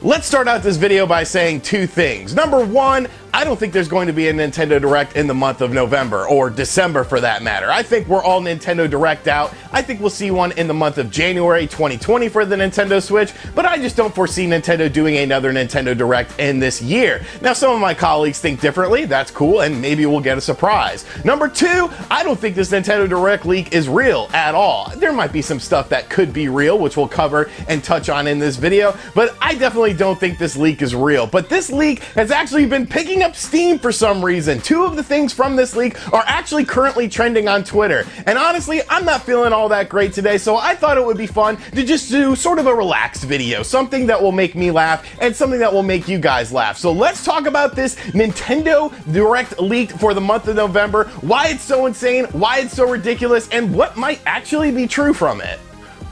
Let's start out this video by saying two things. Number one, I don't think there's going to be a Nintendo Direct in the month of November, or December for that matter. I think we're all Nintendo Direct out. I think we'll see one in the month of January 2020 for the Nintendo Switch, but I just don't foresee Nintendo doing another Nintendo Direct in this year. Now, some of my colleagues think differently. That's cool, and maybe we'll get a surprise. Number two, I don't think this Nintendo Direct leak is real at all. There might be some stuff that could be real, which we'll cover and touch on in this video, but I definitely don't think this leak is real. But this leak has actually been picking up steam for some reason. Two of the things from this leak are actually currently trending on Twitter. And honestly, I'm not feeling all that great today, so I thought it would be fun to just do sort of a relaxed video, something that will make me laugh and something that will make you guys laugh. So let's talk about this Nintendo Direct leak for the month of November, why it's so insane, why it's so ridiculous, and what might actually be true from it.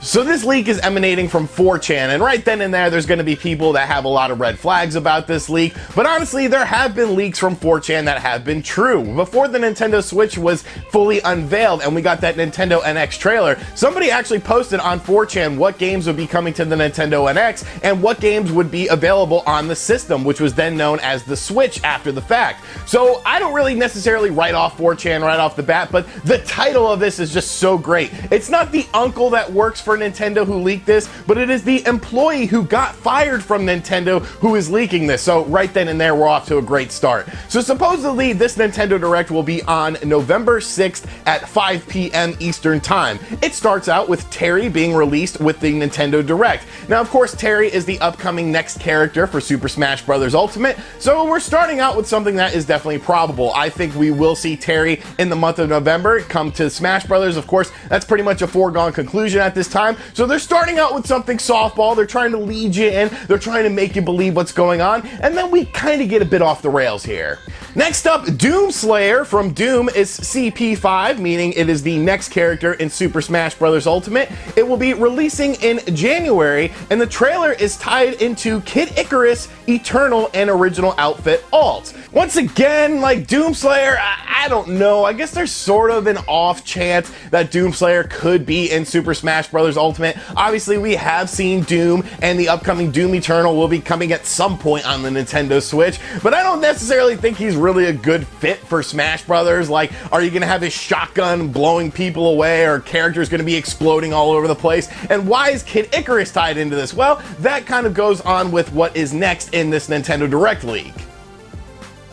So this leak is emanating from 4chan, and right then and there's going to be people that have a lot of red flags about this leak, but honestly, there have been leaks from 4chan that have been true. Before the Nintendo Switch was fully unveiled and we got that Nintendo NX trailer, somebody actually posted on 4chan what games would be coming to the Nintendo NX and what games would be available on the system, which was then known as the Switch after the fact. So I don't really necessarily write off 4chan right off the bat, but the title of this is just so great. It's not the uncle that works for Nintendo who leaked this, but it is the employee who got fired from Nintendo who is leaking this. So right then and there, we're off to a great start. So supposedly this Nintendo Direct will be on November 6th at 5 p.m. Eastern Time. It starts out with Terry being released with the Nintendo Direct. Now, of course, Terry is the upcoming next character for Super Smash Bros. Ultimate, so we're starting out with something that is definitely probable. I think we will see Terry in the month of November come to Smash Bros. Of course, that's pretty much a foregone conclusion at this time. So they're starting out with something softball, they're trying to lead you in, they're trying to make you believe what's going on, and then we kind of get a bit off the rails here. Next up, Doomslayer from Doom is CP5, meaning it is the next character in Super Smash Bros. Ultimate. It will be releasing in January, and the trailer is tied into Kid Icarus Eternal and Original Outfit Alt. Once again, like Doomslayer, I don't know, I guess there's sort of an off chance that Doomslayer could be in Super Smash Bros. Ultimate. Obviously, we have seen Doom, and the upcoming Doom Eternal will be coming at some point on the Nintendo Switch, but I don't necessarily think he's really a good fit for Smash Brothers. Like, are you gonna have his shotgun blowing people away, or characters gonna be exploding all over the place? And why is Kid Icarus tied into this? Well, that kind of goes on with what is next in this Nintendo Direct leak.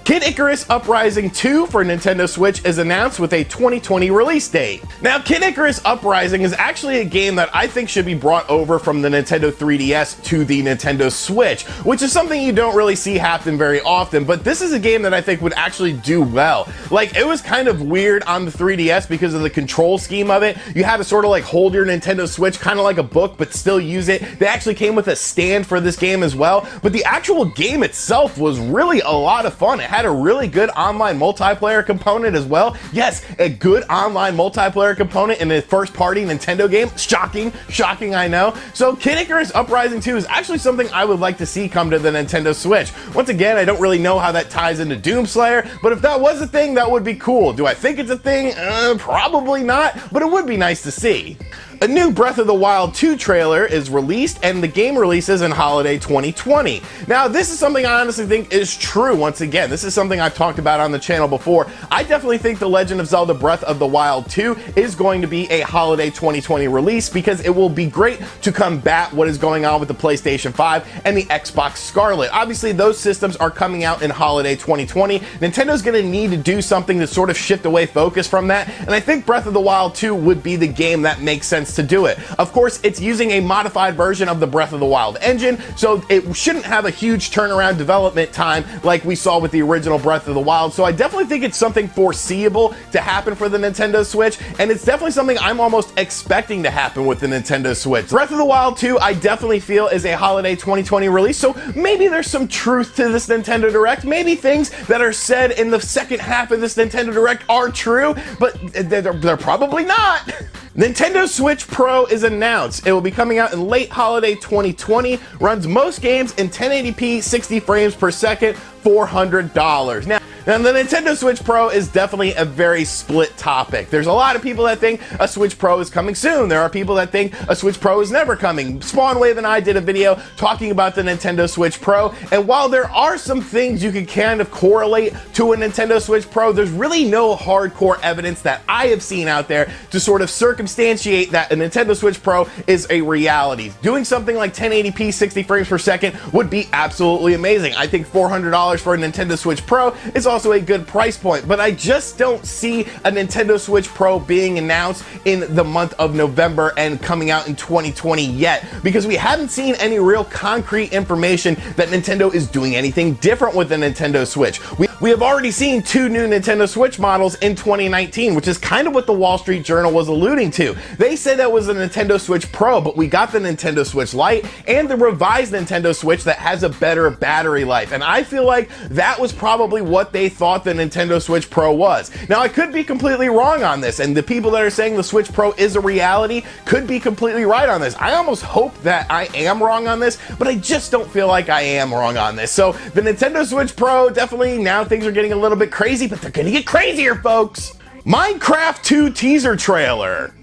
Kid Icarus Uprising 2 for Nintendo Switch is announced with a 2020 release date. Now, Kid Icarus Uprising is actually a game that I think should be brought over from the Nintendo 3DS to the Nintendo Switch, which is something you don't really see happen very often, but this is a game that I think would actually do well. Like, it was kind of weird on the 3DS because of the control scheme of it. You had to sort of like hold your Nintendo Switch kind of like a book, but still use it. They actually came with a stand for this game as well, but the actual game itself was really a lot of fun. It had a really good online multiplayer component as well. Yes, a good online multiplayer component in a first-party Nintendo game. Shocking, I know. So Kid Icarus Uprising 2 is actually something I would like to see come to the Nintendo Switch. Once again, I don't really know how that ties into Doomslayer, but if that was a thing, that would be cool. Do I think it's a thing? Probably not, but it would be nice to see. A new Breath of the Wild 2 trailer is released, and the game releases in holiday 2020. Now, this is something I honestly think is true. Once again, this is something I've talked about on the channel before. I definitely think The Legend of Zelda Breath of the Wild 2 is going to be a holiday 2020 release, because it will be great to combat what is going on with the PlayStation 5 and the Xbox Scarlet. Obviously, those systems are coming out in holiday 2020. Nintendo's going to need to do something to sort of shift away focus from that, and I think Breath of the Wild 2 would be the game that makes sense to do it. Of course, it's using a modified version of the Breath of the Wild engine, so it shouldn't have a huge turnaround development time like we saw with the original Breath of the Wild. So I definitely think it's something foreseeable to happen for the Nintendo Switch, and it's definitely something I'm almost expecting to happen with the Nintendo Switch. Breath of the Wild 2, I definitely feel, is a holiday 2020 release, so maybe there's some truth to this Nintendo Direct. Maybe things that are said in the second half of this Nintendo Direct are true, but they're probably not. Nintendo Switch Pro is announced. It will be coming out in late holiday 2020, runs most games in 1080p 60 frames per second, $400. Now, the Nintendo Switch Pro is definitely a very split topic. There's a lot of people that think a Switch Pro is coming soon. There are people that think a Switch Pro is never coming. Spawnwave and I did a video talking about the Nintendo Switch Pro, and while there are some things you can kind of correlate to a Nintendo Switch Pro, there's really no hardcore evidence that I have seen out there to sort of circumstantiate that a Nintendo Switch Pro is a reality. Doing something like 1080p 60 frames per second would be absolutely amazing. I think $400 for a Nintendo Switch Pro is also a good price point, but I just don't see a Nintendo Switch Pro being announced in the month of November and coming out in 2020 yet, because we haven't seen any real concrete information that Nintendo is doing anything different with the Nintendo Switch. We have already seen 2 new Nintendo Switch models in 2019, which is kind of what the Wall Street Journal was alluding to. They said that was a Nintendo Switch Pro, but we got the Nintendo Switch Lite and the revised Nintendo Switch that has a better battery life, and I feel like that was probably what they thought the Nintendo Switch Pro was. Now, I could be completely wrong on this, and the people that are saying the Switch Pro is a reality could be completely right on this. I almost hope that I am wrong on this, but I just don't feel like I am wrong on this. So the Nintendo Switch Pro, definitely now things are getting a little bit crazy, but they're gonna get crazier, folks. Minecraft 2 teaser trailer.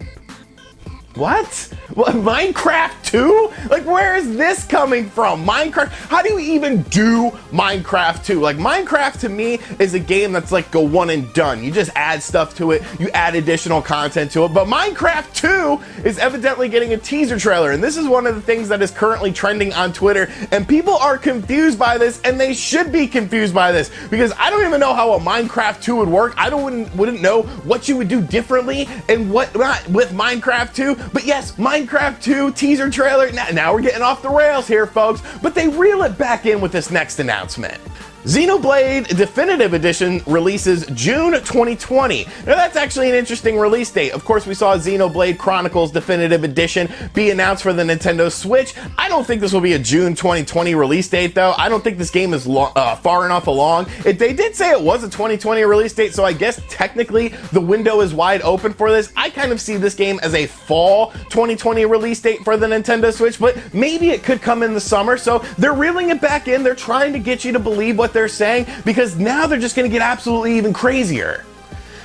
What? Minecraft 2? Like, where is this coming from? Minecraft? How do you even do Minecraft 2? Like, Minecraft to me is a game that's like a one and done. You just add stuff to it, you add additional content to it, but Minecraft 2 is evidently getting a teaser trailer, and this is one of the things that is currently trending on Twitter, and people are confused by this, and they should be confused by this, because I don't even know how a Minecraft 2 would work. I wouldn't know what you would do differently and what not with Minecraft 2, but yes, Minecraft 2 teaser trailer. Now we're getting off the rails here, folks, but they reel it back in with this next announcement. Xenoblade Definitive Edition releases June 2020. Now that's actually an interesting release date. Of course, we saw Xenoblade Chronicles Definitive Edition be announced for the Nintendo Switch. I don't think this will be a June 2020 release date, though. I don't think this game is far enough along. They did say it was a 2020 release date, so I guess technically the window is wide open for this. I kind of see this game as a fall 2020 release date for the Nintendo Switch, but maybe it could come in the summer, so they're reeling it back in. They're trying to get you to believe what they're saying, because now they're just going to get absolutely even crazier.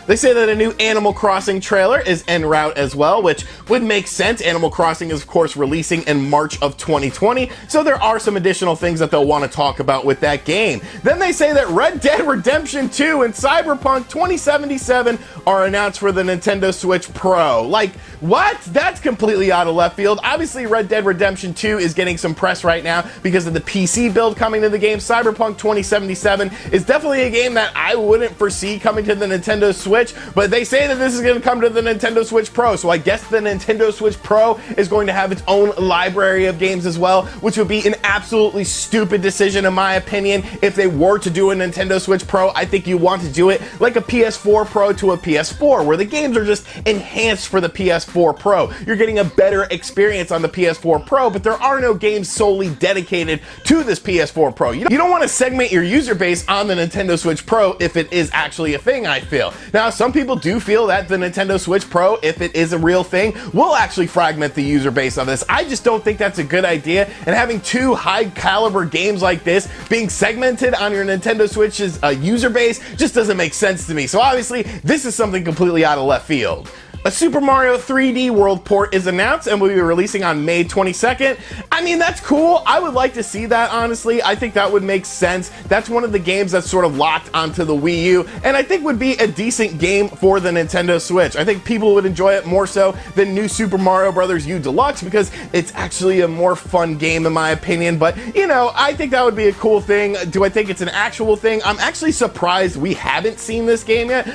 They say that a new Animal Crossing trailer is en route as well, which would make sense. Animal Crossing is, of course, releasing in March of 2020, so there are some additional things that they'll want to talk about with that game. Then they say that Red Dead Redemption 2 and Cyberpunk 2077 are announced for the Nintendo Switch Pro. Like, what? That's completely out of left field. Obviously, Red Dead Redemption 2 is getting some press right now because of the PC build coming to the game. Cyberpunk 2077 is definitely a game that I wouldn't foresee coming to the Nintendo Switch, but they say that this is going to come to the Nintendo Switch Pro, so I guess the Nintendo Switch Pro is going to have its own library of games as well, which would be an absolutely stupid decision in my opinion. If they were to do a Nintendo Switch Pro, I think you want to do it like a PS4 Pro to a PS4, where the games are just enhanced for the PS4 Pro. You're getting a better experience on the PS4 Pro, but there are no games solely dedicated to this PS4 Pro. You don't want to segment your user base on the Nintendo Switch Pro if it is actually a thing, I feel. Now, some people do feel that the Nintendo Switch Pro, if it is a real thing, will actually fragment the user base of this. I just don't think that's a good idea, and having 2 high caliber games like this being segmented on your Nintendo Switch's user base just doesn't make sense to me. So obviously, this is something completely out of left field. A Super Mario 3D World port is announced and will be releasing on May 22nd. I mean, that's cool. I would like to see that, honestly. I think that would make sense. That's one of the games that's sort of locked onto the Wii U, and I think would be a decent game for the Nintendo Switch. I think people would enjoy it more so than New Super Mario Bros. U Deluxe, because it's actually a more fun game in my opinion, but you know, I think that would be a cool thing. Do I think it's an actual thing? I'm actually surprised we haven't seen this game yet.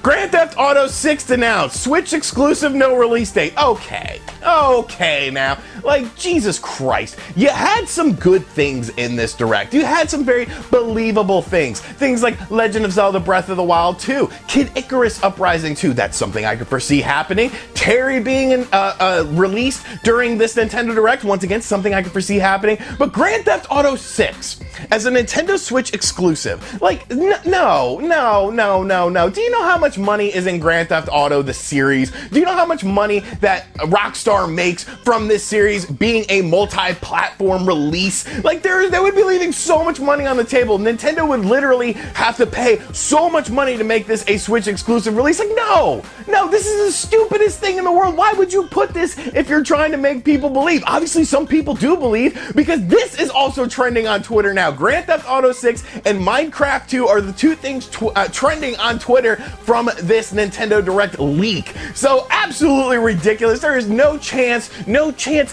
Grand Theft Auto 6 announced. Switch exclusive, no release date. Okay now. Like, Jesus Christ. You had some good things in this direct. You had some very believable things. Things like Legend of Zelda Breath of the Wild 2, Kid Icarus Uprising 2, that's something I could foresee happening. Terry being released during this Nintendo Direct, once again, something I could foresee happening. But Grand Theft Auto 6 as a Nintendo Switch exclusive, like, no. Do you know how much money is in Grand Theft Auto, the series? series? Do you know how much money that Rockstar makes from this series being a multi-platform release? Like, they would be leaving so much money on the table. Nintendo would literally have to pay so much money to make this a Switch exclusive release. Like, no, this is the stupidest thing in the world. Why would you put this if you're trying to make people believe? Obviously, some people do believe, because this is also trending on Twitter now. Grand Theft Auto 6 and Minecraft 2 are the two things trending on Twitter from this Nintendo Direct leak. So absolutely ridiculous. There is no chance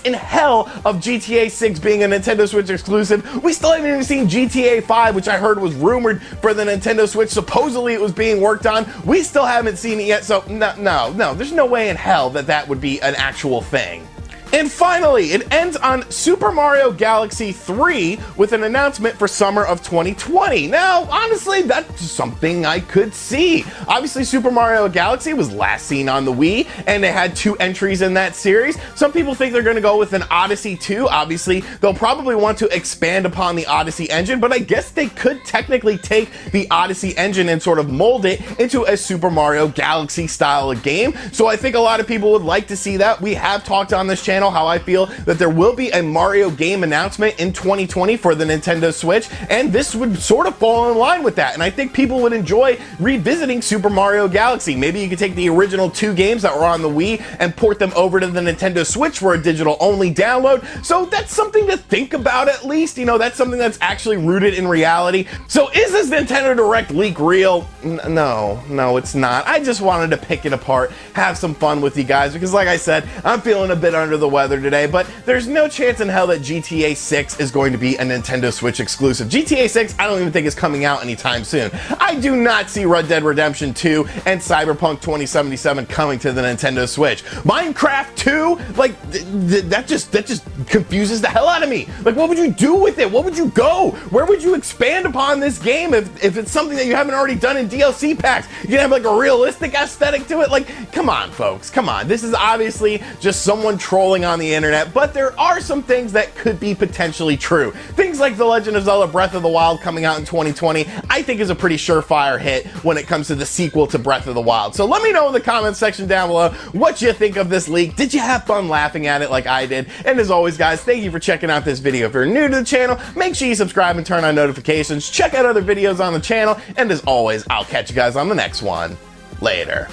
in hell of GTA 6 being a Nintendo Switch exclusive. We still haven't even seen GTA 5, which I heard was rumored for the Nintendo Switch. Supposedly it was being worked on. We still haven't seen it yet. So no, there's no way in hell that would be an actual thing. And finally, it ends on Super Mario Galaxy 3 with an announcement for summer of 2020. Now, honestly, that's something I could see. Obviously, Super Mario Galaxy was last seen on the Wii, and they had 2 entries in that series. Some people think they're going to go with an Odyssey 2. Obviously, they'll probably want to expand upon the Odyssey engine, but I guess they could technically take the Odyssey engine and sort of mold it into a Super Mario Galaxy style of game. So I think a lot of people would like to see that. We have talked on this channel how I feel that there will be a Mario game announcement in 2020 for the Nintendo Switch, and this would sort of fall in line with that. And I think people would enjoy revisiting Super Mario Galaxy. Maybe you could take the original 2 games that were on the Wii and port them over to the Nintendo Switch for a digital only download. So that's something to think about, at least. You know, that's something that's actually rooted in reality. So is this Nintendo Direct leak real? No, it's not. I just wanted to pick it apart, have some fun with you guys, because like I said, I'm feeling a bit under the weather today, but there's no chance in hell that GTA 6 is going to be a Nintendo Switch exclusive. GTA 6, I don't even think is coming out anytime soon. I do not see Red Dead Redemption 2 and Cyberpunk 2077 coming to the Nintendo Switch. Minecraft 2, like, that just confuses the hell out of me. Like, what would you do with it? What would you go? Where would you expand upon this game if it's something that you haven't already done in DLC packs? You can have like a realistic aesthetic to it. Like, come on, folks, come on. This is obviously just someone trolling on the internet, but there are some things that could be potentially true. Things like The Legend of Zelda Breath of the Wild coming out in 2020, I think is a pretty surefire hit when it comes to the sequel to Breath of the Wild. So let me know in the comments section down below what you think of this leak. Did you have fun laughing at it like I did? And as always, guys, thank you for checking out this video. If you're new to the channel, make sure you subscribe and turn on notifications. Check out other videos on the channel, and as always, I'll catch you guys on the next one. Later.